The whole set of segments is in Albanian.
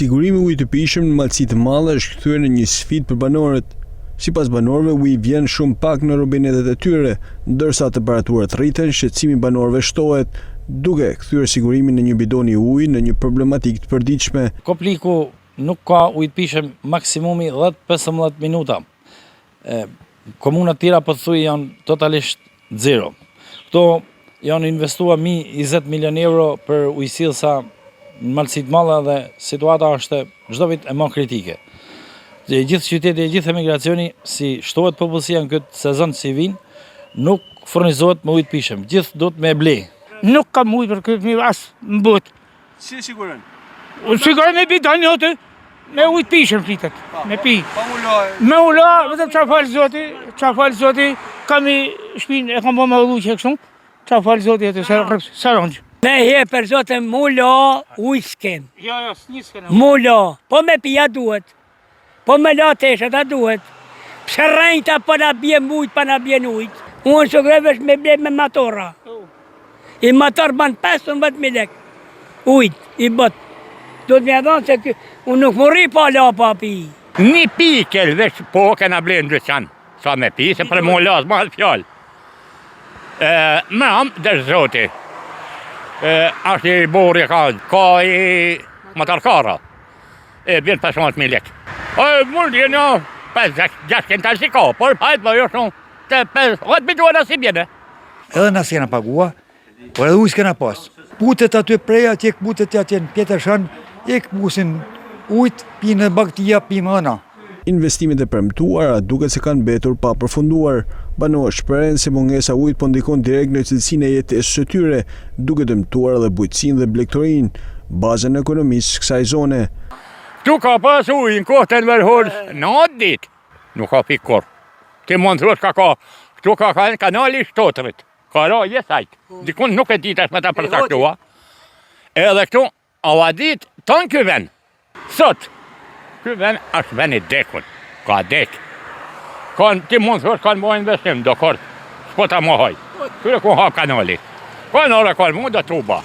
Sigurimi i ujit të pijshëm në malësi të mëdha është kthyer në një sfidë për banorët. Sipas banorëve, uji vjen shumë pak në robinetet e tyre, ndërsa temperaturat rriten, shqetësimi i banorëve shtohet, duke kthyer sigurimin në një bidoni uji në një problematikë të përditshme. Kopliku nuk ka ujë të pijshëm maksimumi 10-15 minuta. Komunat tjera pothuaj janë totalisht zero. Këto janë investuar 20 milion euro për ujësillsa në malësi të mëdha dhe situata është çdo vit e më kritike. Gjithë qyteti e gjithë emigracioni, si shtohet popullsia në këtë sezon si vin, nuk furnizohet me ujë të pijshëm. Gjithë duhet me ble. Nuk kam ujë për këtë as në botë. Si e siguron? Siguron me bidon jote, me ujë të pijshëm flitet, me pi. Pa ulo. Me ulo, vetëm çfarë fal Zoti, kam i shpinë e kam bërë me ulluqe kështu. Çfarë fal Zoti atë sa ronj. Ne he për Zotin mulo ujë s'kem. Jo, s'nisken. Mulo, po me pija duhet. Po me la teshet a duhet. Pse rrejta po na bje mujt, pa na bjen ujt. Unë së grevesh me ble me matora. I mator ban 15.000 lek. Ujt, i bot. Do të mja dhonë se unë nuk mori pa la pa pi. Një pikel veç po kena ble në dyqan. Sa me pi, se për mu las ma halë fjallë. Me am dhe Zoti. Ashtë i borë ka i motorkara. Vjen 15.000 lek. Mundi në 5-6 talë si ka, por hajtë më jo shumë, të 5 miliona si bjene. Edhe na s'kena pagua, por edhe ujë s'kena pas. Putet aty preja, tjek putet atje në pjetër shën, tjek musin ujt, pinë baktia, pinë ëna. Investimet e premtuara duket se kanë mbetur pa përfunduar. Banorët shprehen se mungesa ujit po ndikon direkt në cilësinë e jetës së tyre, duke dëmtuar edhe bujqësinë dhe blegtorinë, bazën e ekonomisë së kësaj zone. Tu ka pas ujë në kohë të nverhorës në atë ditë, nuk ka pikë kur. Ti mund të thosh ka, tu ka kanali Shtotrit, ka ra jesajt, dikun nuk e ditë me ta përcaktua. Edhe këtu, ava ditë, tonë ky vend. Sot, ky vend është vend i dekun, ka dek. Ti mund të thosh kanë bërë investim, do kort, s'po ta mohoj. Kyre ku hap kanali. Ka në orë kanë mund dhe tuba.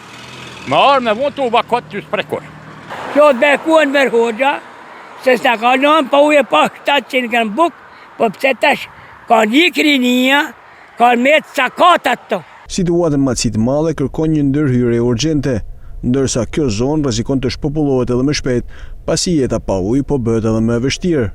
Me orë me mund tuba këtë të sprekur. Kjo të bekuan Verhoxha, se s'na ka nëmë, pa uje pa 700 kanë buk, po pse tash ka një krinia, ka metë sakatat të. Situata në malësi të madhe kërkon një ndërhyrje urgjente, ndërsa kjo zonë rrezikon të shpopullohet edhe më shpejt, pasi jeta pa ujë po bëhet edhe më e vështirë.